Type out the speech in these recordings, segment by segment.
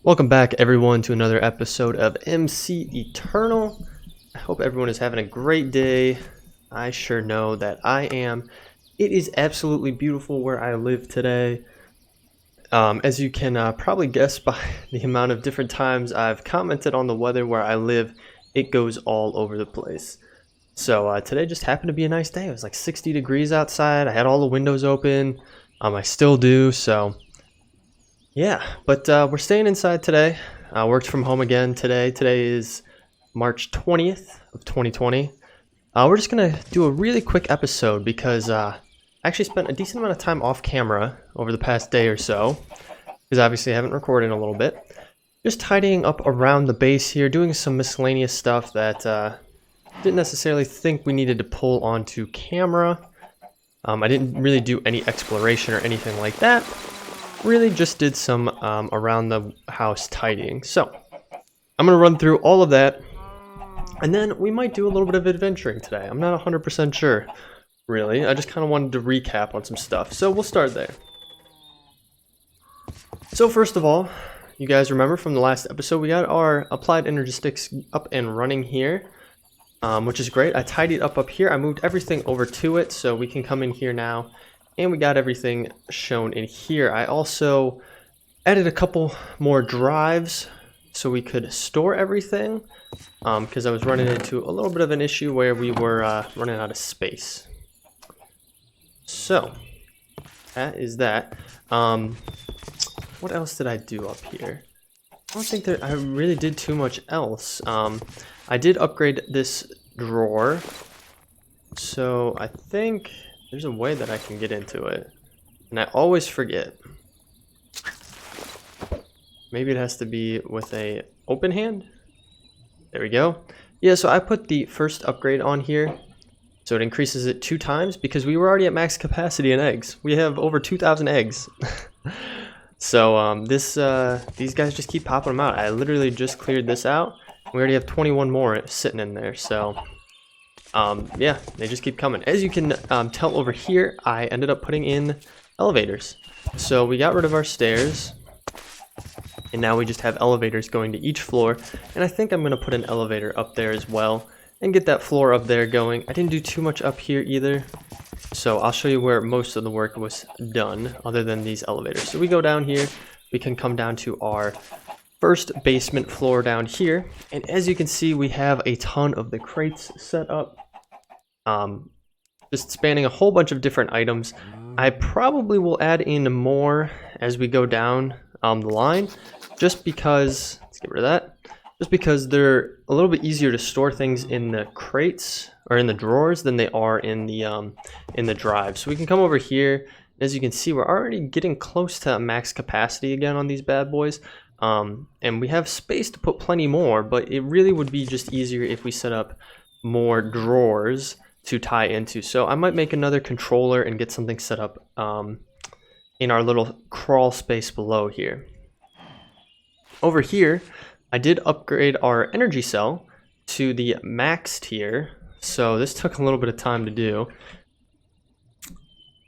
Welcome back everyone to another episode of MC Eternal. I hope everyone is having a great day. I sure know that I am. It is absolutely beautiful where I live today. As you can probably guess by the amount of different times I've commented on the weather where I live, it goes all over the place. So today just happened to be a nice day. It was like 60 degrees outside. I had all the windows open. I still do, so yeah, but we're staying inside today. I worked from home again today. Today is March 20th of 2020. We're just going to do a really quick episode because I actually spent a decent amount of time off camera over the past day or so, because obviously I haven't recorded in a little bit. Just tidying up around the base here, doing some miscellaneous stuff that didn't necessarily think we needed to pull onto camera. I didn't really do any exploration or anything like that. Really just did some around the house tidying. So I'm going to run through all of that, and then we might do a little bit of adventuring today. I'm not 100% sure, really. I just kind of wanted to recap on some stuff. So we'll start there. So first of all, you guys remember from the last episode, we got our Applied Energistics up and running here, which is great. I tidied up here. I moved everything over to it, so we can come in here now. And we got everything shown in here. I also added a couple more drives so we could store everything, because I was running into a little bit of an issue where we were running out of space. So that is that. What else did I do up here? I don't think that I really did too much else. I did upgrade this drawer, so I think there's a way that I can get into it, and I always forget. Maybe it has to be with a open hand. There we go. Yeah, so I put the first upgrade on here, so it increases it 2 times because we were already at max capacity in eggs. We have over 2,000 eggs. So these guys just keep popping them out. I literally just cleared this out. We already have 21 more sitting in there, so yeah, they just keep coming. As you can tell over here, I ended up putting in elevators. So we got rid of our stairs, and now we just have elevators going to each floor. And I think I'm going to put an elevator up there as well and get that floor up there going. I didn't do too much up here either, so I'll show you where most of the work was done other than these elevators. So we go down here, we can come down to our first basement floor down here, and as you can see, we have a ton of the crates set up, just spanning a whole bunch of different items. I probably will add in more as we go down the line, just because, let's get rid of that, just because they're a little bit easier to store things in the crates or in the drawers than they are in the drive. So we can come over here. As you can see, we're already getting close to max capacity again on these bad boys. And we have space to put plenty more, but it really would be just easier if we set up more drawers to tie into. So I might make another controller and get something set up in our little crawl space below here. Over here, I did upgrade our energy cell to the max tier. So this took a little bit of time to do.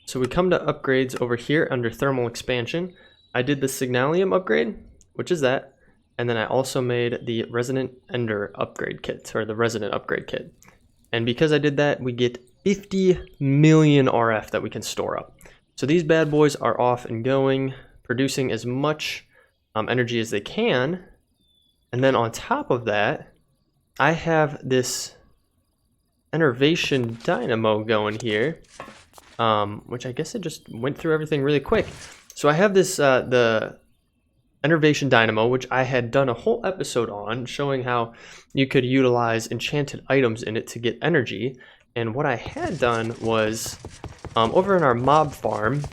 So we come to upgrades over here under thermal expansion. I did the Signalium upgrade, which is that, and then I also made the Resident Ender upgrade kit, or the Resident upgrade kit. And because I did that, we get 50 million RF that we can store up. So these bad boys are off and going, producing as much energy as they can. And then on top of that, I have this Enervation Dynamo going here, which I guess it just went through everything really quick. So I have this, the Enervation Dynamo, which I had done a whole episode on, showing how you could utilize enchanted items in it to get energy. And what I had done was, over in our mob farm,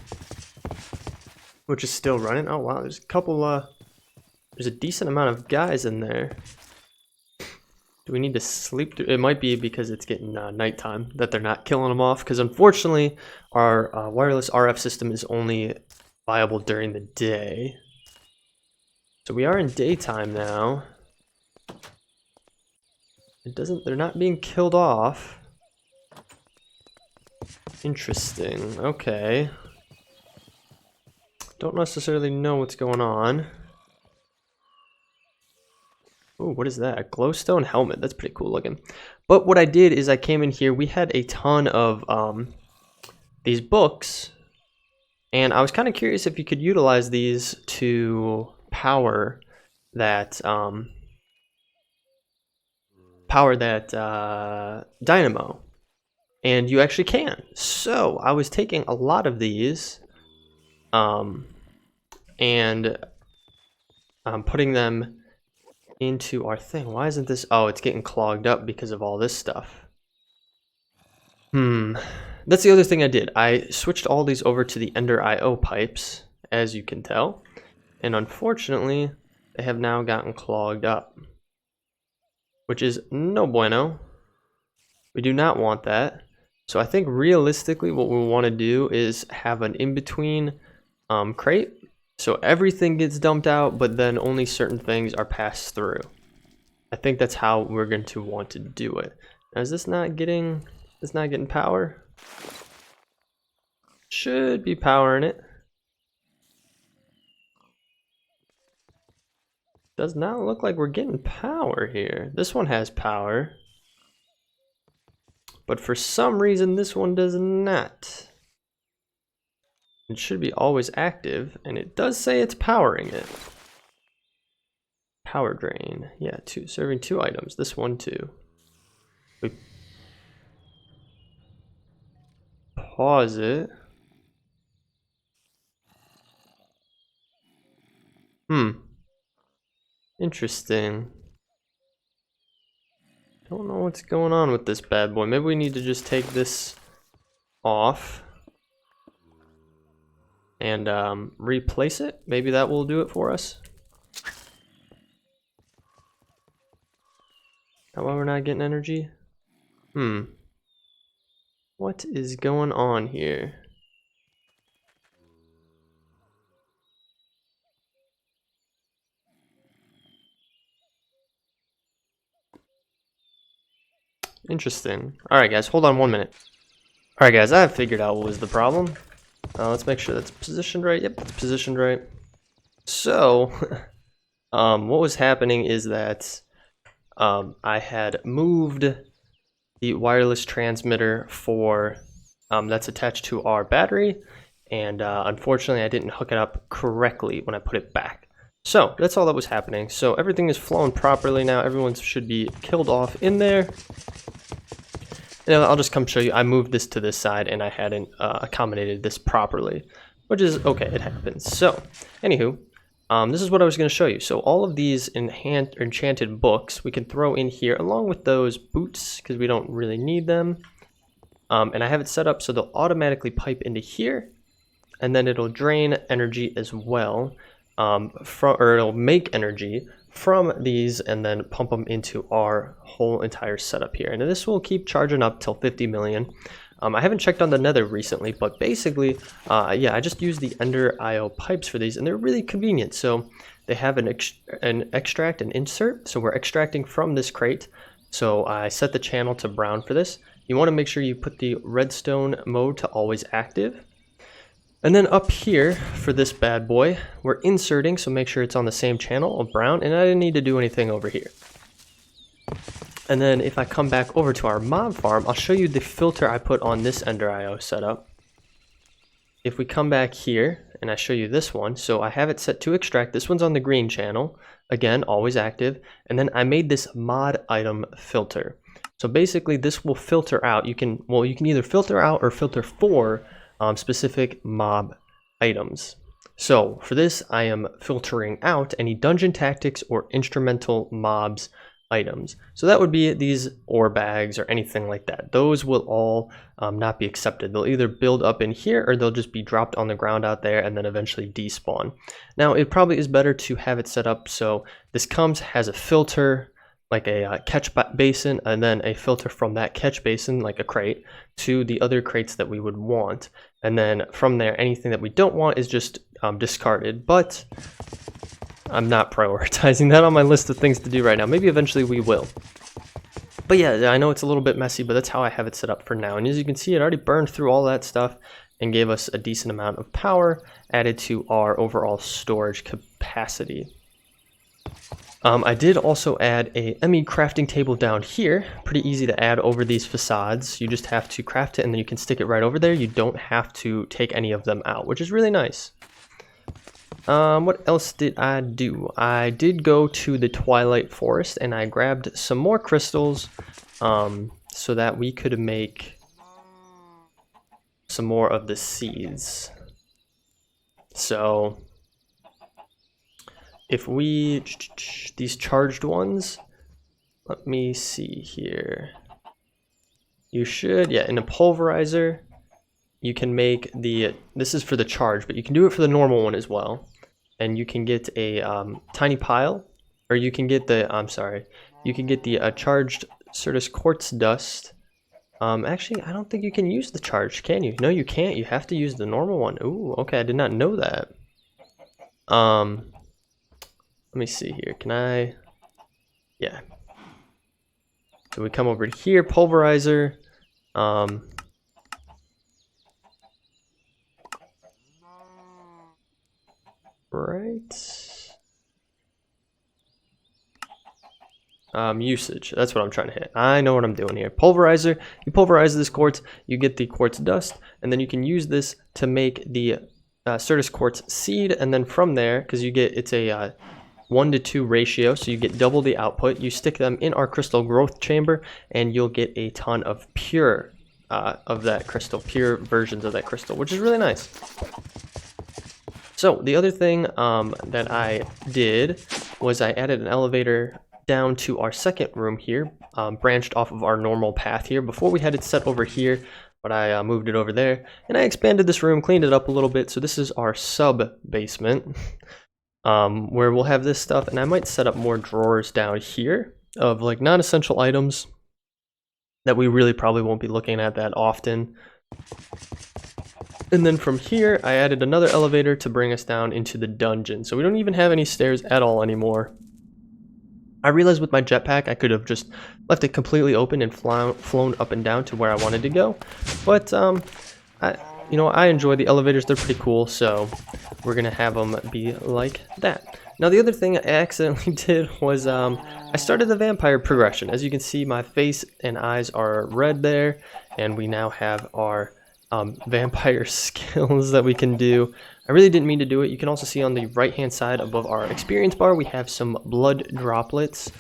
which is still running. Oh wow, there's a couple, there's a decent amount of guys in there. Do we need to sleep through? It might be because it's getting nighttime that they're not killing them off, because unfortunately our wireless RF system is only viable during the day. So we are in daytime now. They're not being killed off. Interesting, okay. Don't necessarily know what's going on. Oh, what is that? A glowstone helmet. That's pretty cool looking. But what I did is I came in here. We had a ton of these books, and I was kind of curious if you could utilize these to power that dynamo, and you actually can. So I was taking a lot of these and putting them into our thing. Why isn't this? Oh, it's getting clogged up because of all this stuff. That's the other thing I did. I switched all these over to the Ender IO pipes, as you can tell, and unfortunately they have now gotten clogged up, which is no bueno. We do not want that. So I think realistically what we want to do is have an in-between crate, so everything gets dumped out, but then only certain things are passed through. I think that's how we're going to want to do it. Now, is this not getting power? Should be powering it. Does not look like we're getting power here. This one has power, but for some reason this one does not. It should be always active, and it does say it's powering it. Power drain. Yeah, serving 2 items. This one too. We pause it. Interesting. Don't know what's going on with this bad boy. Maybe we need to just take this off and replace it. Maybe that will do it for us. How why we're not getting energy? What is going on here? Interesting. Alright guys, hold on 1 minute. Alright guys, I have figured out what was the problem. Let's make sure that's positioned right. Yep, it's positioned right. So, what was happening is that I had moved the wireless transmitter for that's attached to our battery, and unfortunately I didn't hook it up correctly when I put it back. So that's all that was happening. So everything is flowing properly now. Everyone should be killed off in there. And I'll just come show you. I moved this to this side and I hadn't accommodated this properly, which is okay, it happens. So anywho, this is what I was going to show you. So all of these enchanted books we can throw in here along with those boots because we don't really need them. And I have it set up so they'll automatically pipe into here, and then it'll drain energy as well, or it'll make energy from these and then pump them into our whole entire setup here. And this will keep charging up till 50 million. I haven't checked on the nether recently, but basically, yeah, I just use the Ender IO pipes for these, and they're really convenient. So they have an extract and insert. So we're extracting from this crate. So I set the channel to brown for this. You want to make sure you put the redstone mode to always active. And then up here for this bad boy, we're inserting, so make sure it's on the same channel of brown, and I didn't need to do anything over here. And then if I come back over to our mob farm, I'll show you the filter I put on this Ender IO setup. If we come back here and I show you this one, so I have it set to extract. This one's on the green channel, again, always active. And then I made this mod item filter. So basically this will filter out, you can either filter out or filter for specific mob items. So for this, I am filtering out any dungeon tactics or instrumental mobs items. So that would be these ore bags or anything like that. Those will all not be accepted. They'll either build up in here or they'll just be dropped on the ground out there and then eventually despawn. Now it probably is better to have it set up so this has a filter, like a catch basin, and then a filter from that catch basin, like a crate, to the other crates that we would want. And then from there, anything that we don't want is just discarded. But I'm not prioritizing that on my list of things to do right now. Maybe eventually we will. But yeah, I know it's a little bit messy, but that's how I have it set up for now. And as you can see, it already burned through all that stuff and gave us a decent amount of power added to our overall storage capacity. I did also add a ME crafting table down here. Pretty easy to add over these facades. You just have to craft it and then you can stick it right over there. You don't have to take any of them out, which is really nice. What else did I do? I did go to the Twilight Forest and I grabbed some more crystals so that we could make some more of the seeds. So if we, these charged ones, let me see here. You should, yeah, in a pulverizer, you can make the, this is for the charge, but you can do it for the normal one as well. And you can get a tiny pile, or you can get the, I'm sorry, you can get the charged Certus quartz dust. Actually, I don't think you can use the charge, can you? No, you can't. You have to use the normal one. Ooh, okay, I did not know that. Let me see here. Can I? Yeah. So we come over here, pulverizer. Right. Usage. That's what I'm trying to hit. I know what I'm doing here. Pulverizer. You pulverize this quartz, you get the quartz dust, and then you can use this to make the Certus quartz seed. And then from there, because you get, it's a 1-to-2 ratio, so you get double the output. You stick them in our crystal growth chamber, and you'll get a ton of pure of that crystal, pure versions of that crystal, which is really nice. So the other thing that I did was I added an elevator down to our second room here, branched off of our normal path here. Before we had it set over here, but I moved it over there, and I expanded this room, cleaned it up a little bit. So this is our sub basement, where we'll have this stuff, and I might set up more drawers down here of like non-essential items that we really probably won't be looking at that often. And then from here, I added another elevator to bring us down into the dungeon. So we don't even have any stairs at all anymore. I realized with my jetpack, I could have just left it completely open and flown up and down to where I wanted to go. But, I enjoy the elevators. They're pretty cool. So we're going to have them be like that. Now, the other thing I accidentally did was I started the vampire progression. As you can see, my face and eyes are red there. And we now have our vampire skills that we can do. I really didn't mean to do it. You can also see on the right hand side above our experience bar we have some blood droplets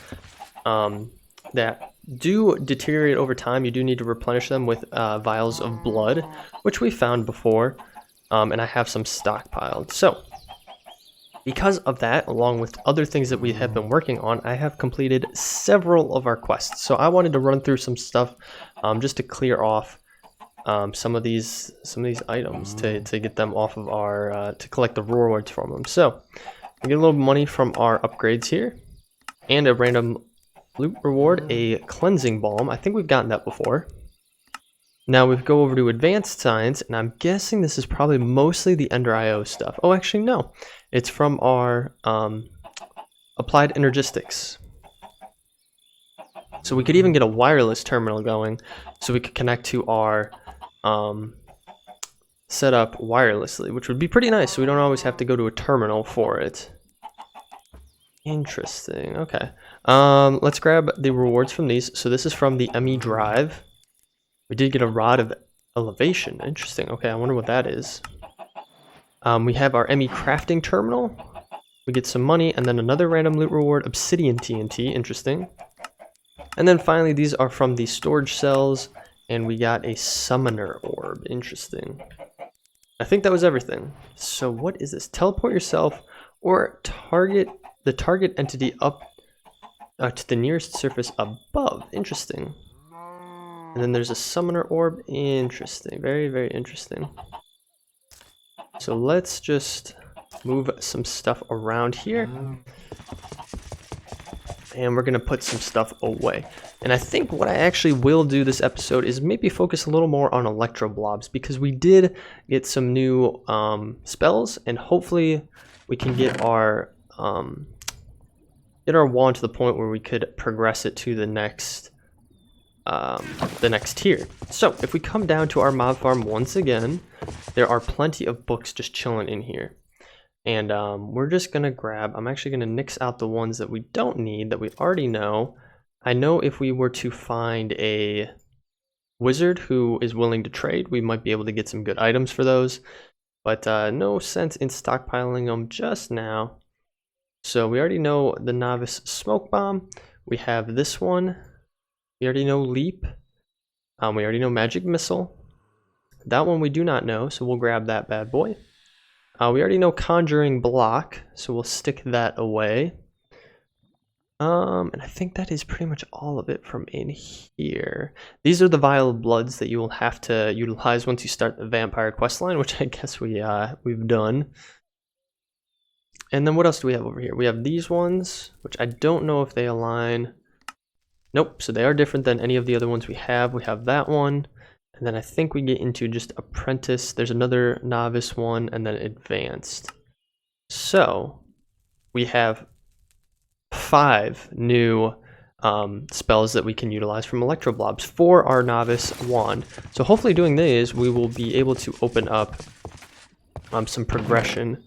that do deteriorate over time. You do need to replenish them with vials of blood, which we found before, and I have some stockpiled. So because of that, along with other things that we have been working on, I have completed several of our quests. So I wanted to run through some stuff just to clear off some of these items to get them off of our to collect the rewards from them. So we get a little money from our upgrades here, and a random loot reward, a cleansing balm. I think we've gotten that before. Now we go over to advanced science, and I'm guessing this is probably mostly the Ender IO stuff. Oh, actually no, it's from our applied Energistics. So we could even get a wireless terminal going, so we could connect to our setup wirelessly, which would be pretty nice, so we don't always have to go to a terminal for it. Interesting. Okay. Let's grab the rewards from these. So this is from the ME drive. We did get a rod of elevation. Interesting. Okay, I wonder what that is. We have our ME crafting terminal. We get some money, and then another random loot reward, obsidian TNT. Interesting. And then finally, these are from the storage cells, and we got a summoner orb. Interesting. I think that was everything. So what is this? Teleport yourself or target the target entity up to the nearest surface above. Interesting. And then there's a summoner orb. Interesting. Very, very interesting. So let's just move some stuff around here. And we're going to put some stuff away. And I think what I actually will do this episode is maybe focus a little more on Electroblobs, because we did get some new spells, and hopefully we can get our wand to the point where we could progress it to the next tier. So if we come down to our mob farm once again, there are plenty of books just chilling in here. And we're just gonna grab, I'm actually gonna nix out the ones that we don't need, that we already know. I know if we were to find a wizard who is willing to trade, we might be able to get some good items for those. But no sense in stockpiling them just now. So we already know the novice smoke bomb. We have this one. We already know leap. We already know magic missile. That one we do not know, so we'll grab that bad boy. We already know conjuring block, so we'll stick that away. And I think that is pretty much all of it from in here. These are the vial of bloods that you will have to utilize once you start the vampire questline, which I guess we've done. And then what else do we have over here? We have these ones, which I don't know if they align. Nope, so they are different than any of the other ones we have. We have that one, and then I think we get into just Apprentice. There's another novice one, and then Advanced. So we have 5 new spells that we can utilize from Electroblobs for our novice wand. So hopefully doing these, we will be able to open up some progression.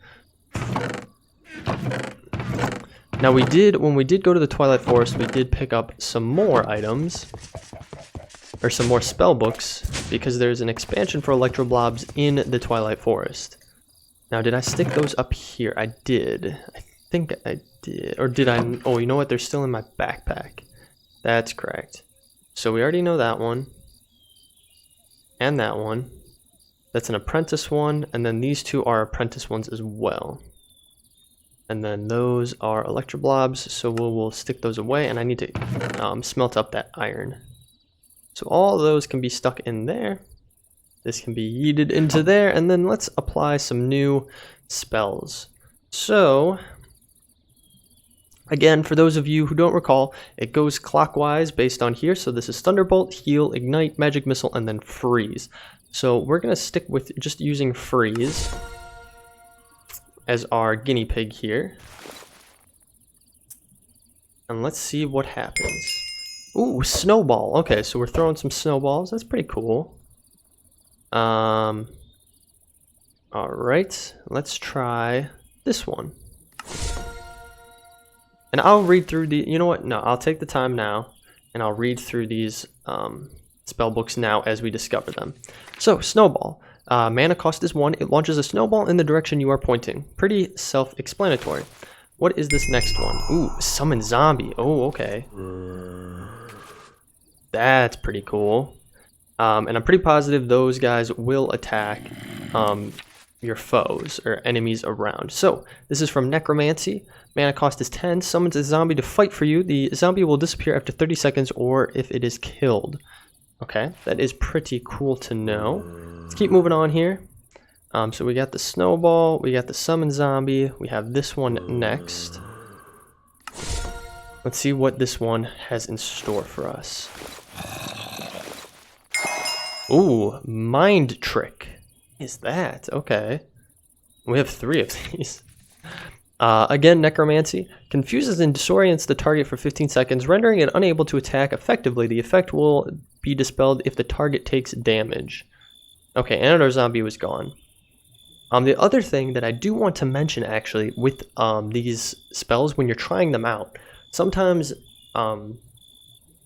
Now when we did go to the Twilight Forest, we did pick up some more items, or some more spell books, because there's an expansion for Electroblobs in the Twilight Forest. Now did I stick those up here? I did. I think I did. Or did I? Oh, you know what? They're still in my backpack. That's correct. So we already know that one. And that one. That's an Apprentice one. And then these two are Apprentice ones as well. And then those are Electroblobs, so we'll stick those away, and I need to smelt up that iron. So all those can be stuck in there. This can be yeeted into there, and then let's apply some new spells. So, again, for those of you who don't recall, it goes clockwise based on here. So this is Thunderbolt, Heal, Ignite, Magic Missile, and then Freeze. So we're going to stick with just using Freeze as our guinea pig here. And let's see what happens. Ooh, snowball. Okay, so we're throwing some snowballs. That's pretty cool. Alright, let's try this one. And I'll read through the, you know what? No, I'll take the time now and I'll read through these spell books now as we discover them. So, snowball. Mana cost is 1. It launches a snowball in the direction you are pointing. Pretty self-explanatory. What is this next one? Ooh, summon zombie. Oh, okay. That's pretty cool. And I'm pretty positive those guys will attack your foes or enemies around. So, this is from Necromancy. Mana cost is 10. Summons a zombie to fight for you. The zombie will disappear after 30 seconds or if it is killed. Okay, that is pretty cool to know. Let's keep moving on here. So we got the snowball, we got the summon zombie, we have this one next. Let's see what this one has in store for us. Ooh, mind trick. Is that? Okay. We have 3 of these. Again, Necromancy. Confuses and disorients the target for 15 seconds, rendering it unable to attack effectively. The effect will be dispelled if the target takes damage. Okay, and our zombie was gone. The other thing that I do want to mention actually with these spells, when you're trying them out, sometimes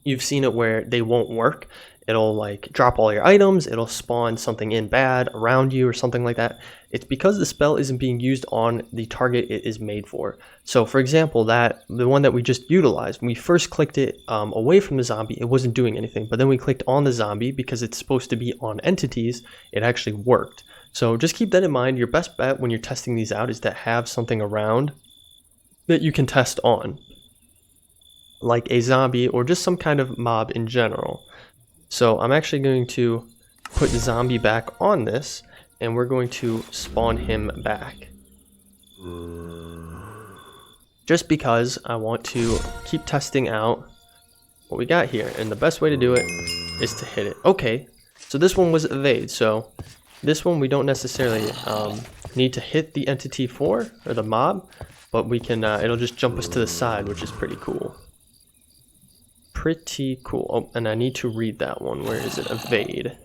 you've seen it where they won't work. It'll like drop all your items, it'll spawn something in bad around you or something like that. It's because the spell isn't being used on the target it is made for. So for example, the one that we just utilized, when we first clicked it away from the zombie, it wasn't doing anything. But then we clicked on the zombie because it's supposed to be on entities, it actually worked. So just keep that in mind. Your best bet when you're testing these out is to have something around that you can test on, like a zombie or just some kind of mob in general. So I'm actually going to put the zombie back on this, and we're going to spawn him back. Just because I want to keep testing out what we got here, and the best way to do it is to hit it. Okay, so this one was evade, so this one we don't necessarily need to hit the entity for, or the mob, but we can, it'll just jump us to the side, which is pretty cool. Pretty cool. Oh, and I need to read that one. Where is it? Evade.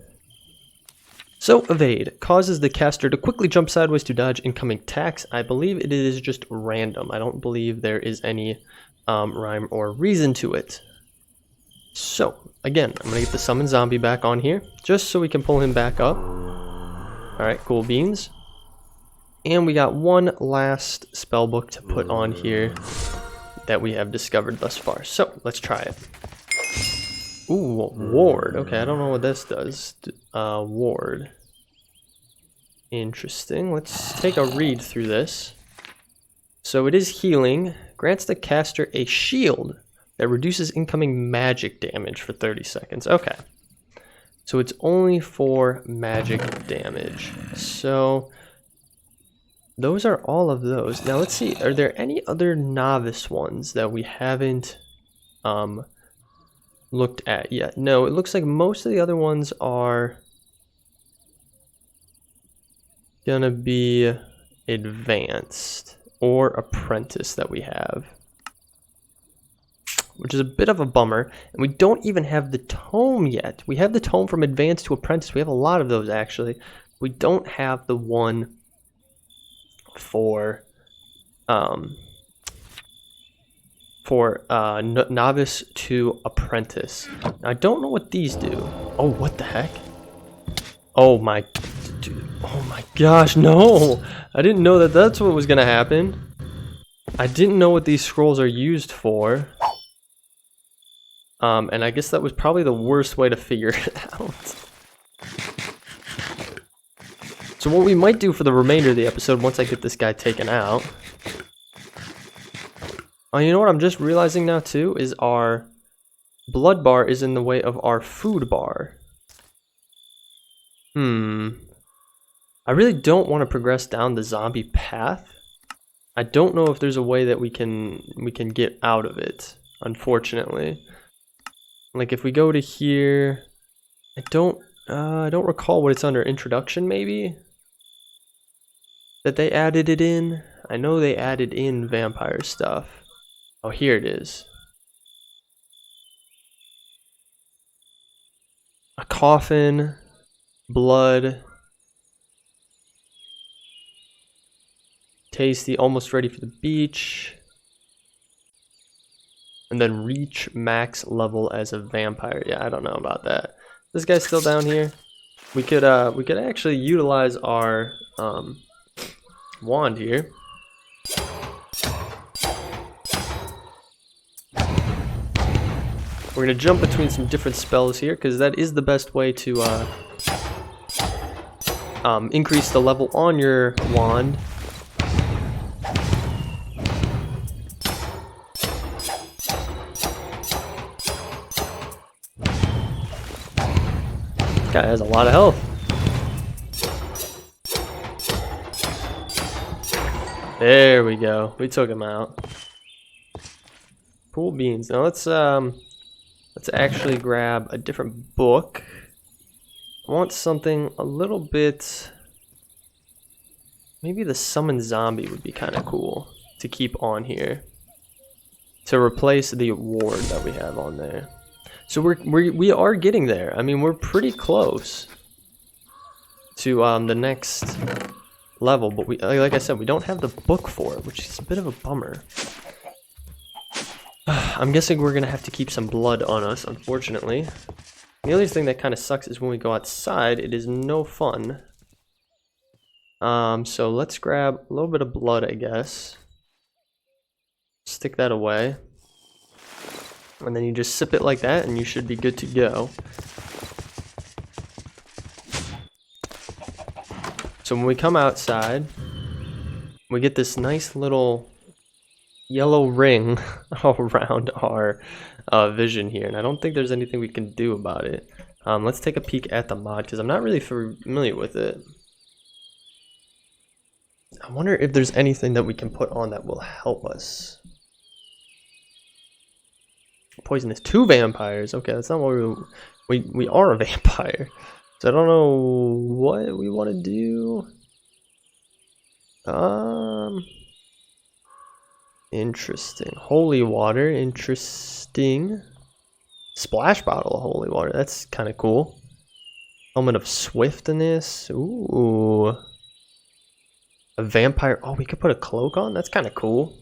So evade causes the caster to quickly jump sideways to dodge incoming attacks. I believe it is just random. I don't believe there is any rhyme or reason to it. So again, I'm gonna get the summon zombie back on here just so we can pull him back up. All right, cool beans. And we got one last spell book to put on here that we have discovered thus far. So let's try it. Ooh, ward. Okay, I don't know what this does. Ward. Interesting. Let's take a read through this. So it is healing. Grants the caster a shield that reduces incoming magic damage for 30 seconds. Okay. So it's only for magic damage. So those are all of those. Now let's see. Are there any other novice ones that we haven't looked at yet? No, it looks like most of the other ones are gonna be advanced or apprentice that we have, which is a bit of a bummer. And we don't even have the tome yet. We have the tome from advanced to apprentice. We have a lot of those actually. We don't have the one for novice to apprentice. Now, I don't know what these do. Oh, what the heck? Oh my, dude. Oh my gosh, no! I didn't know that that's what was gonna happen. I didn't know what these scrolls are used for. And I guess that was probably the worst way to figure it out. So what we might do for the remainder of the episode, once I get this guy taken out. Oh, you know what I'm just realizing now too, is our blood bar is in the way of our food bar. I really don't want to progress down the zombie path. I don't know if there's a way that we can get out of it, unfortunately. Like if we go to here, I don't recall what it's under. Introduction maybe? That they added it in? I know they added in vampire stuff. Oh, here it is. A coffin, blood, tasty, almost ready for the beach, and then reach max level as a vampire. Yeah, I don't know about that. This guy's still down here. We could actually utilize our wand here. We're gonna jump between some different spells here because that is the best way to increase the level on your wand. This guy has a lot of health. There we go. We took him out. Cool beans. Now let's actually grab a different book. I want something a little bit. Maybe the summon zombie would be kind of cool to keep on here to replace the ward that we have on there. So we are getting there. I mean, we're pretty close to the next level, but we, like I said, we don't have the book for it, which is a bit of a bummer. I'm guessing we're gonna have to keep some blood on us, unfortunately. The other thing that kind of sucks is when we go outside, it is no fun. So let's grab a little bit of blood, I guess. Stick that away. And then you just sip it like that and you should be good to go. So when we come outside, we get this nice little yellow ring around our vision here, and I don't think there's anything we can do about it. Let's take a peek at the mod because I'm not really familiar with it. I wonder if there's anything that we can put on that will help us. Poisonous 2 vampires. Okay, that's not what we are a vampire. So I don't know what we want to do. Interesting. Holy water. Interesting. Splash bottle of holy water. That's kind of cool. Helmet of Swiftness. Ooh. A vampire. Oh, we could put a cloak on? That's kind of cool.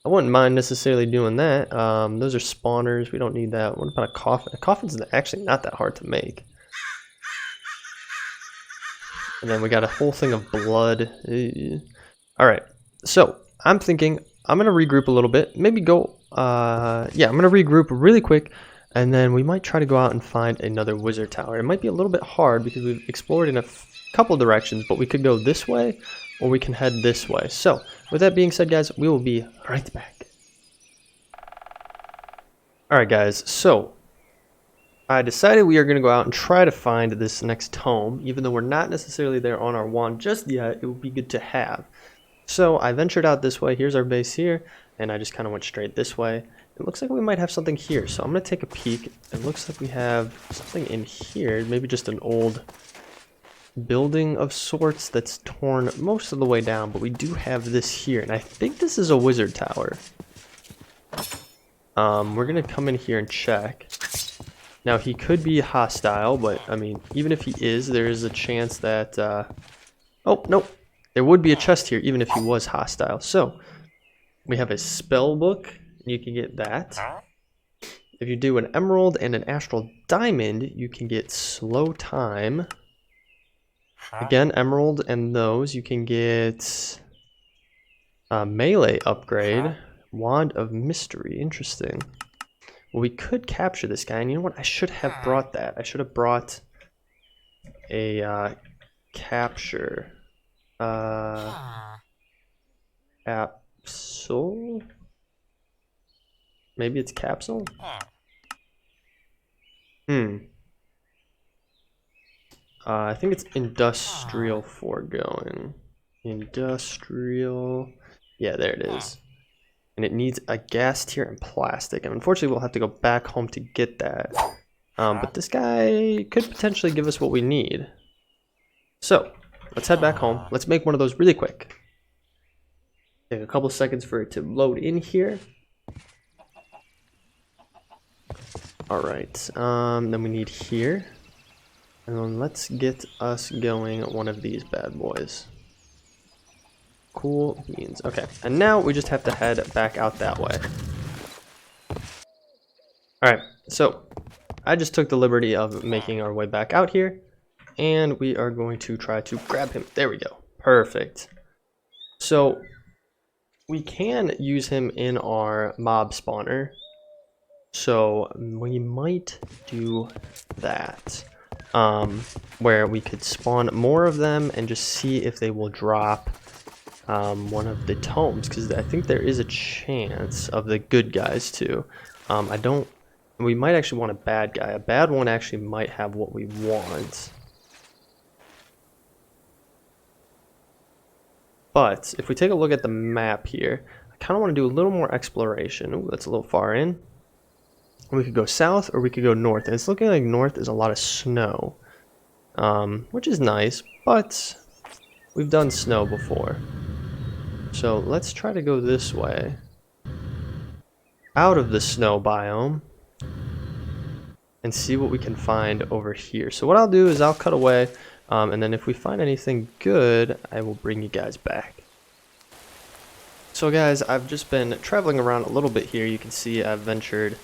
I wouldn't mind necessarily doing that. Those are spawners. We don't need that. What about a coffin? A coffin's actually not that hard to make. And then we got a whole thing of blood. Alright. So, I'm thinking I'm going to regroup a little bit. Maybe go... yeah, I'm going to regroup really quick. And then we might try to go out and find another wizard tower. It might be a little bit hard because we've explored in a couple directions. But we could go this way or we can head this way. So, with that being said, guys, we will be right back. Alright, guys. So, I decided we are going to go out and try to find this next tome. Even though we're not necessarily there on our wand just yet, it would be good to have. So I ventured out this way. Here's our base here, and I just kind of went straight this way. It looks like we might have something here, so I'm going to take a peek. It looks like we have something in here, maybe just an old building of sorts that's torn most of the way down, but we do have this here, and I think this is a wizard tower. We're going to come in here and check. Now, he could be hostile, but, I mean, even if he is, there is a chance that, oh, no. There would be a chest here, even if he was hostile. So, we have a spell book. You can get that. If you do an emerald and an astral diamond, you can get slow time. Again, emerald and those. You can get a melee upgrade. Wand of mystery. Interesting. Well, we could capture this guy, and you know what? I should have brought that. I should have brought a capture capsule. Maybe it's capsule. I think it's industrial foregoing. Industrial. Yeah, there it is. And it needs a gas tier and plastic. And unfortunately, we'll have to go back home to get that. But this guy could potentially give us what we need. So, let's head back home. Let's make one of those really quick. Take a couple seconds for it to load in here. Alright, then we need here. And then let's get us going one of these bad boys. Cool beans. Okay, and now we just have to head back out that way. Alright, so I just took the liberty of making our way back out here. And we are going to try to grab him. There we go. Perfect. So we can use him in our mob spawner. So we might do that. Where we could spawn more of them and just see if they will drop one of the tomes, because I think there is a chance of the good guys too. We might actually want a bad guy. A bad one actually might have what we want. But if we take a look at the map here, I kind of want to do a little more exploration. Ooh, that's a little far in. We could go south or we could go north. And it's looking like north is a lot of snow, which is nice, but we've done snow before. So let's try to go this way, out of the snow biome, and see what we can find over here. So what I'll do is I'll cut away, and then if we find anything good, I will bring you guys back. So guys, I've just been traveling around a little bit here. You can see I've ventured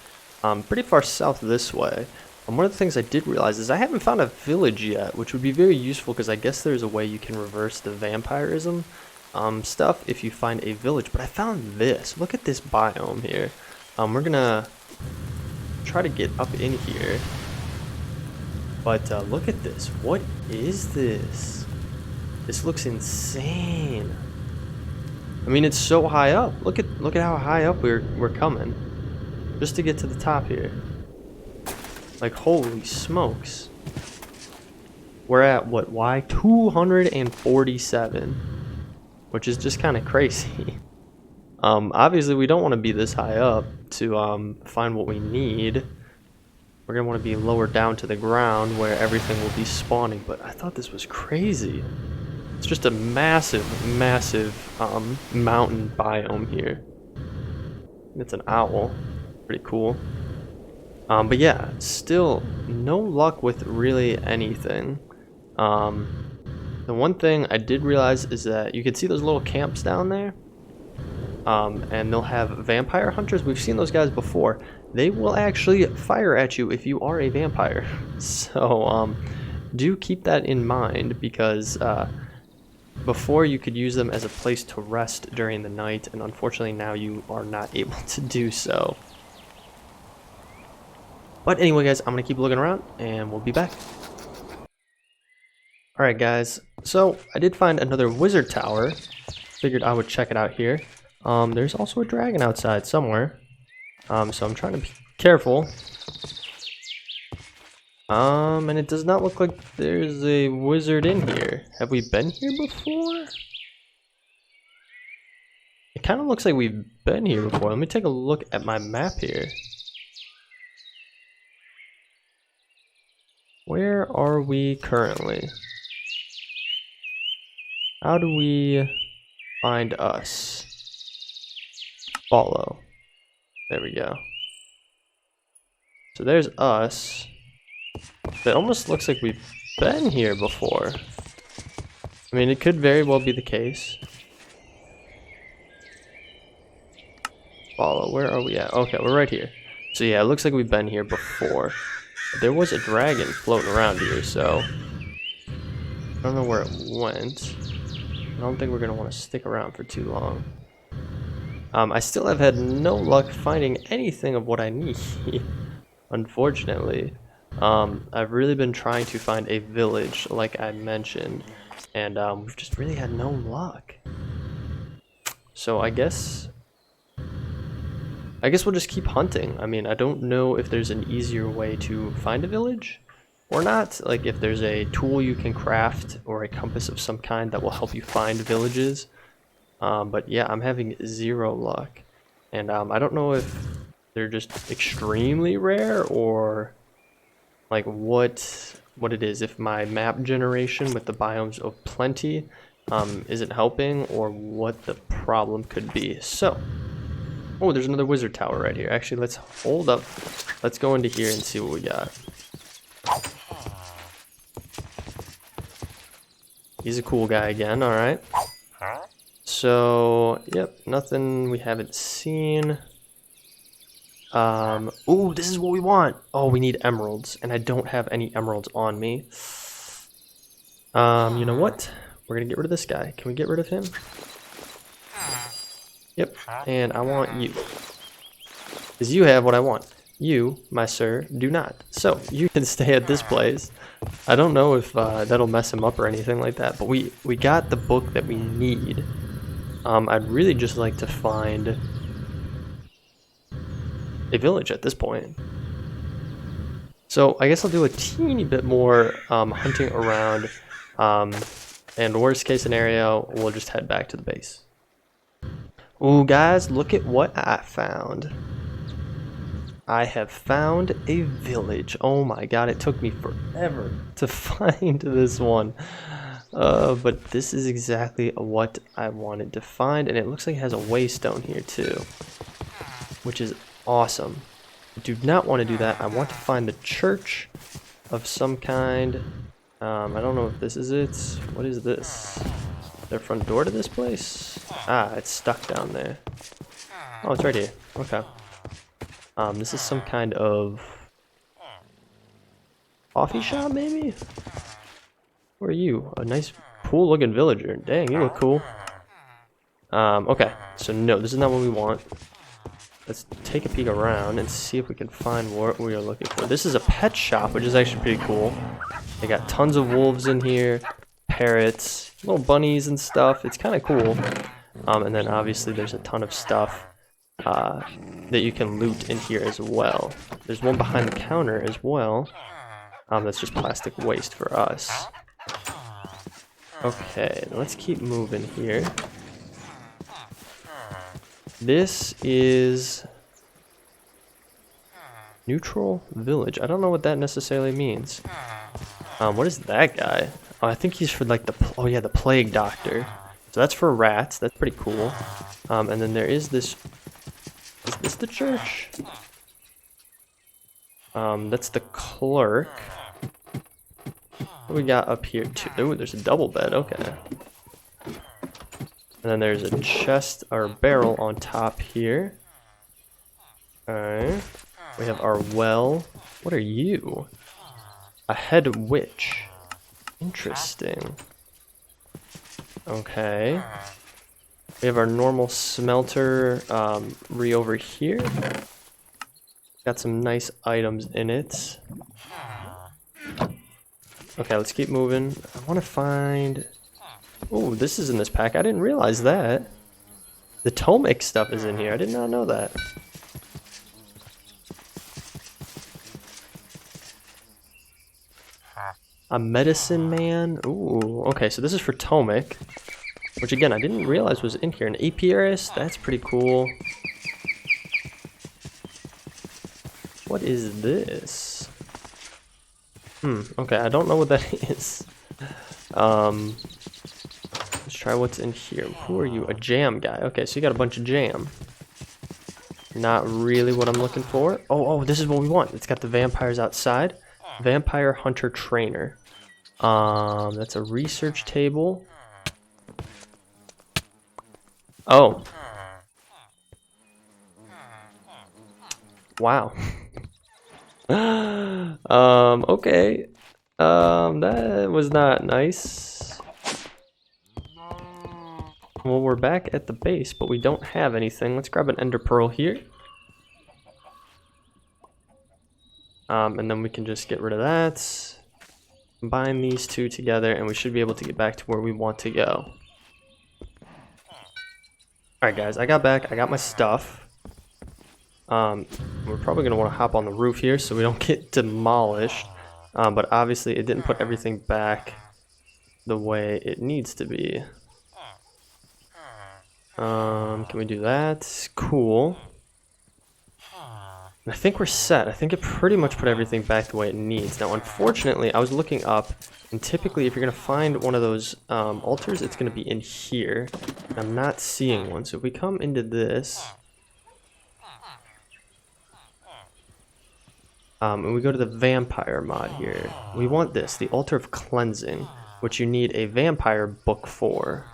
pretty far south this way. One of the things I did realize is I haven't found a village yet, which would be very useful because I guess there's a way you can reverse the vampirism stuff if you find a village. But I found this. Look at this biome here. We're gonna try to get up in here. But look at this. What is this? This looks insane. I mean, it's so high up. Look at how high up we're coming, just to get to the top here. Like, holy smokes. We're at what? Why 247, which is just kind of crazy. Obviously, we don't want to be this high up to find what we need. We're gonna want to be lower down to the ground where everything will be spawning. But I thought this was crazy. It's just a massive, massive mountain biome here. It's an owl. Pretty cool. But yeah, still no luck with really anything. The one thing I did realize is that you can see those little camps down there. And they'll have vampire hunters. We've seen those guys before. They will actually fire at you if you are a vampire. So do keep that in mind, because before you could use them as a place to rest during the night, and unfortunately now you are not able to do so. But anyway guys, I'm going to keep looking around and we'll be back. Alright guys, so I did find another wizard tower. Figured I would check it out here. There's also a dragon outside somewhere. So I'm trying to be careful. And it does not look like there's a wizard in here. Have we been here before? It kind of looks like we've been here before. Let me take a look at my map here. Where are we currently? How do we find us? Follow. There we go. So there's us. It almost looks like we've been here before. I mean, it could very well be the case. Follow. Where are we at? Okay, we're right here. So yeah, it looks like we've been here before. But there was a dragon floating around here, so I don't know where it went. I don't think we're going to want to stick around for too long. I still have had no luck finding anything of what I need, unfortunately. I've really been trying to find a village, like I mentioned, and we've just really had no luck. So I guess we'll just keep hunting. I mean, I don't know if there's an easier way to find a village or not. Like if there's a tool you can craft or a compass of some kind that will help you find villages. But yeah, I'm having zero luck, and I don't know if they're just extremely rare or like what it is. If my map generation with the biomes of plenty isn't helping, or what the problem could be. So, oh, there's another wizard tower right here. Actually, let's hold up. Let's go into here and see what we got. He's a cool guy again. All right. So, yep, nothing we haven't seen. Oh, this is what we want. Oh, we need emeralds, and I don't have any emeralds on me. You know what? We're gonna get rid of this guy. Can we get rid of him? Yep, and I want you. Because you have what I want. You, my sir, do not. So, you can stay at this place. I don't know if that'll mess him up or anything like that, but we got the book that we need. I'd really just like to find a village at this point. So I guess I'll do a teeny bit more hunting around, and worst case scenario, we'll just head back to the base. Ooh, guys, look at what I found. I have found a village. Oh my god, it took me forever to find this one. But this is exactly what I wanted to find, and it looks like it has a waystone here too, which is awesome. I do not want to do that. I want to find a church of some kind. I don't know if this is it. What is this? Their front door to this place? Ah, it's stuck down there. Oh, it's right here. Okay. This is some kind of coffee shop, maybe? Where are you? A nice, cool-looking villager. Dang, you look cool. Okay, so no, this is not what we want. Let's take a peek around and see if we can find what we are looking for. This is a pet shop, which is actually pretty cool. They got tons of wolves in here, parrots, little bunnies and stuff. It's kind of cool. And then obviously there's a ton of stuff that you can loot in here as well. There's one behind the counter as well. That's just plastic waste for us. Okay, let's keep moving here. This is neutral village. I don't know what that necessarily means. What is that guy? Oh, I think he's for like the the plague doctor. So that's for rats. That's pretty cool. And then there is this. Is this the church? That's the clerk. What do we got up here too? Ooh, there's a double bed. Okay. And then there's a chest or barrel on top here. Alright. We have our well. What are you? A head witch. Interesting. Okay. We have our normal smelter over here. Got some nice items in it. Okay, let's keep moving. I want to find... Oh, this is in this pack. I didn't realize that. The Tomic stuff is in here. I did not know that. A medicine man. Ooh, okay, so this is for Tomic. Which again, I didn't realize was in here. An apiarist, that's pretty cool. What is this? Okay, I don't know what that is. Let's try what's in here. Who are you? A jam guy. Okay, so you got a bunch of jam. Not really what I'm looking for. Oh, this is what we want. It's got the vampires outside. Vampire Hunter Trainer. That's a research table. Oh. Wow. Okay. That was not nice. Well, we're back at the base, but we don't have anything. Let's grab an ender pearl here. And then we can just get rid of that. Combine these two together, and we should be able to get back to where we want to go. Alright guys, I got back. I got my stuff. We're probably going to want to hop on the roof here so we don't get demolished. But obviously it didn't put everything back the way it needs to be. Can we do that? Cool. And I think we're set. I think it pretty much put everything back the way it needs. Now, unfortunately, I was looking up, and typically if you're going to find one of those altars, it's going to be in here. And I'm not seeing one. So if we come into this, and we go to the vampire mod here, we want this, the altar of cleansing, which you need a vampire book for.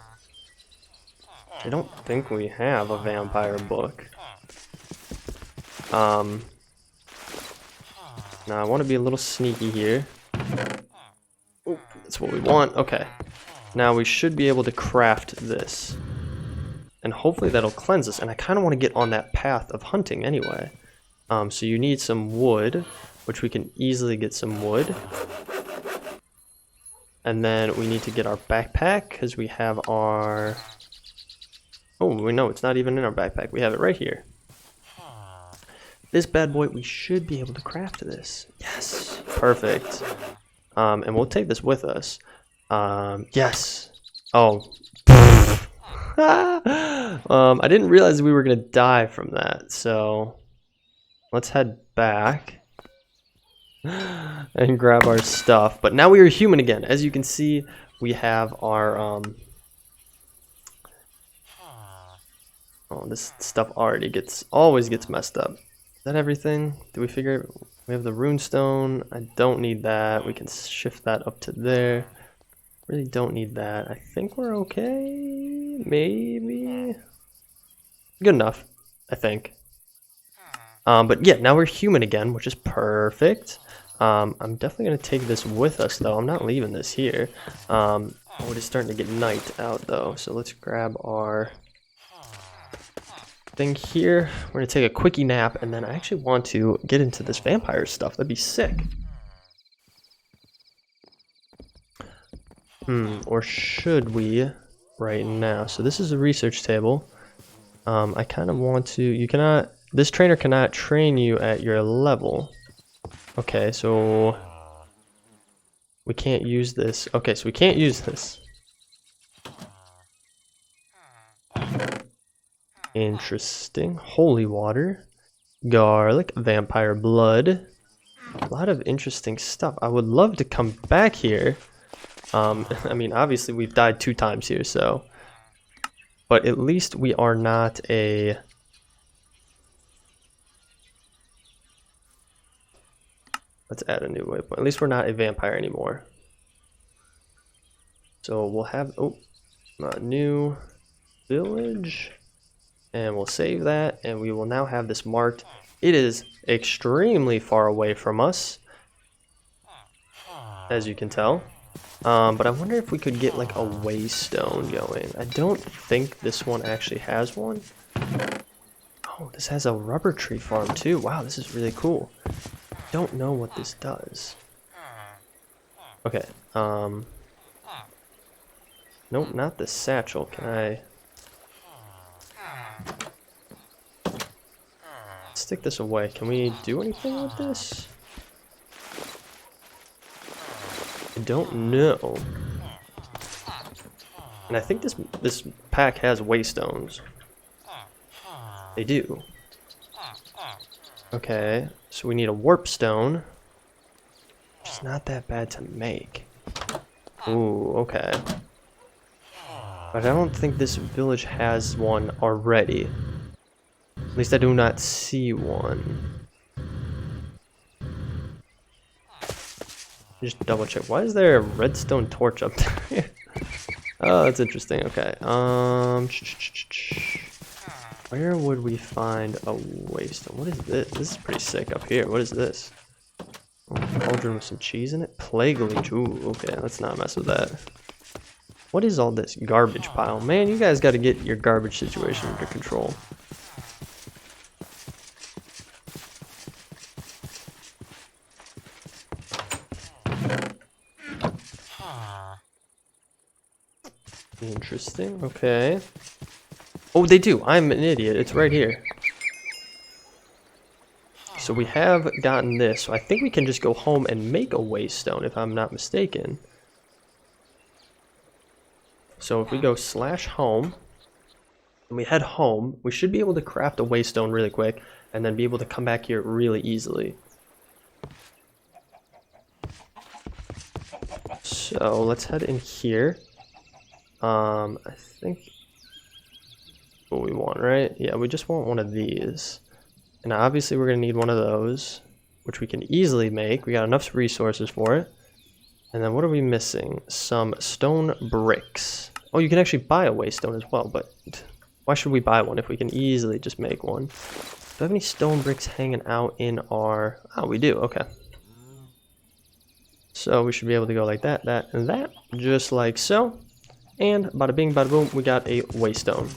I don't think we have a vampire book. Now I want to be a little sneaky here. Oop, that's what we want. Okay. Now we should be able to craft this. And hopefully that'll cleanse us. And I kind of want to get on that path of hunting anyway. So you need some wood, which we can easily get some wood. And then we need to get our backpack, because we have our... Oh, we know it's not even in our backpack. We have it right here. This bad boy, we should be able to craft this. Yes, perfect. And we'll take this with us. Yes. Oh. I didn't realize we were gonna die from that, so let's head back and grab our stuff. But now we are human again. As you can see, we have our oh, this stuff already always gets messed up. Is that everything? Do we figure we have the runestone? I don't need that. We can shift that up to there. Really don't need that. I think we're okay. Maybe. Good enough, I think. But yeah, now we're human again, which is perfect. I'm definitely going to take this with us, though. I'm not leaving this here. Oh, it is starting to get night out, though. So let's grab our thing here. We're going to take a quickie nap, and then I actually want to get into this vampire stuff. That'd be sick. Or should we right now? So this is a research table. I kind of want to... You cannot... This trainer cannot train you at your level. Okay, so... We can't use this. Okay, so we can't use this. Interesting. Holy water. Garlic. Vampire blood. A lot of interesting stuff. I would love to come back here. I mean, obviously we've died 2 times here, so... But at least we are not a... Let's add a new waypoint. At least we're not a vampire anymore. So we'll have a new village, and we'll save that, and we will now have this marked. It is extremely far away from us, as you can tell. But I wonder if we could get like a waystone going. I don't think this one actually has one. Oh, this has a rubber tree farm too. Wow, this is really cool. Don't know what this does. Okay, nope, not the satchel. Can I stick this away? Can we do anything with this? I don't know. And I think this pack has waystones. They do. Okay, so we need a warp stone. It's not that bad to make. Ooh, okay. But I don't think this village has one already. At least I do not see one. Just double check. Why is there a redstone torch up there? Oh, that's interesting. Okay. Where would we find a waystone? What is this? This is pretty sick up here. What is this? Oh, cauldron with some cheese in it? Plague leech. Ooh, okay. Let's not mess with that. What is all this garbage pile? Man, you guys got to get your garbage situation under control. Interesting. Okay. Oh, they do. I'm an idiot. It's right here. So we have gotten this. So I think we can just go home and make a waystone, if I'm not mistaken. So if we go /home and we head home, we should be able to craft a waystone really quick and then be able to come back here really easily. So let's head in here. I think what we want, right? Yeah, we just want one of these. And obviously we're going to need one of those, which we can easily make. We got enough resources for it. And then what are we missing? Some stone bricks. Oh, you can actually buy a waystone as well, but why should we buy one if we can easily just make one? Do I have any stone bricks hanging out in our... Oh, we do. Okay. So we should be able to go like that, that, and that, just like so. And bada bing, bada boom, we got a waystone.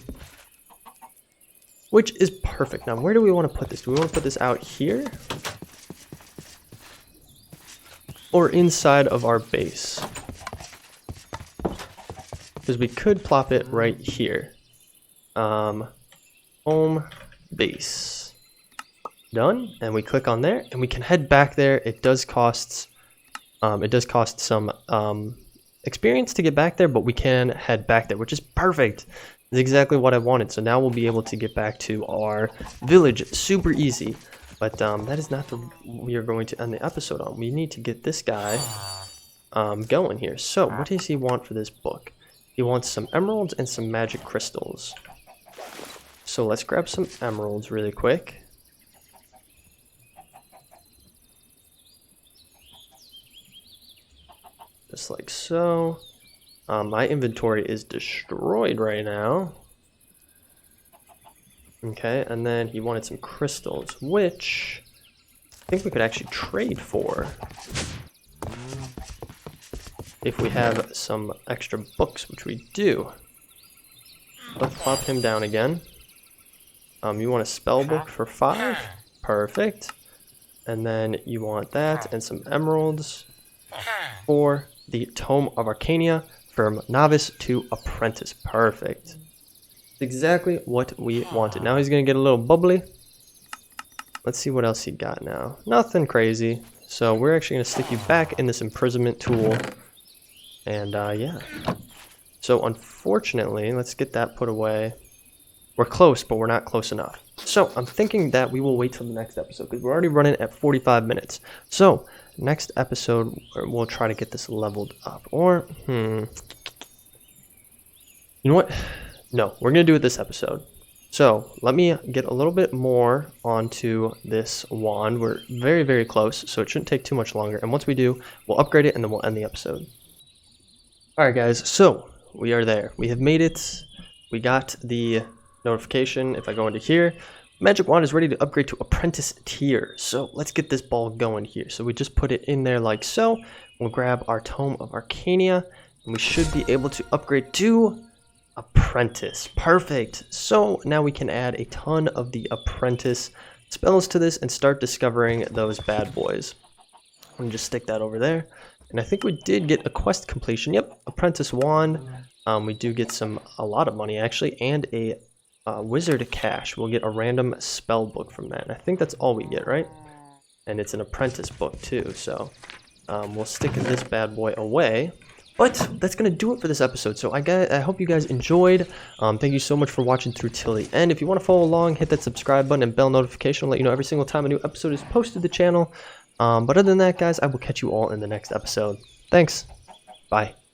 Which is perfect. Now, where do we want to put this? Do we want to put this out here? Or inside of our base? Because we could plop it right here. Home base. Done. And we click on there, and we can head back there. It does cost some experience to get back there, but we can head back there, which is perfect. It's exactly what I wanted. So now we'll be able to get back to our village super easy. But that is not what we are going to end the episode on. We need to get this guy going here. So what does he want for this book? He wants some emeralds and some magic crystals. So let's grab some emeralds really quick. Just like so. My inventory is destroyed right now. Okay, and then he wanted some crystals, which I think we could actually trade for. If we have some extra books, which we do. Let's pop him down again. You want a spell book for 5? Perfect. And then you want that and some emeralds for the Tome of Arcania from Novice to Apprentice. Perfect. Exactly what we wanted. Now he's going to get a little bubbly. Let's see what else he got now. Nothing crazy. So we're actually going to stick you back in this imprisonment tool. And yeah. So unfortunately, let's get that put away. We're close, but we're not close enough. So I'm thinking that we will wait till the next episode because we're already running at 45 minutes. So next episode, we'll try to get this leveled up. Or, you know what? No, we're going to do it this episode. So let me get a little bit more onto this wand. We're very, very close, so it shouldn't take too much longer. And once we do, we'll upgrade it and then we'll end the episode. Alright guys, so we are there. We have made it. We got the notification. If I go into here, Magic Wand is ready to upgrade to Apprentice tier. So let's get this ball going here. So we just put it in there like so. We'll grab our Tome of Arcania, and we should be able to upgrade to Apprentice. Perfect. So now we can add a ton of the Apprentice spells to this and start discovering those bad boys. I'm going to just stick that over there. And I think we did get a quest completion. Yep, Apprentice Wand. We do get a lot of money actually, and a Wizard Cache. We'll get a random spell book from that. And I think that's all we get, right? And it's an Apprentice book too, so we'll stick this bad boy away. But that's going to do it for this episode. So I hope you guys enjoyed. Thank you so much for watching through till the end. If you want to follow along, hit that subscribe button and bell notification. I'll let you know every single time a new episode is posted to the channel. But other than that, guys, I will catch you all in the next episode. Thanks. Bye.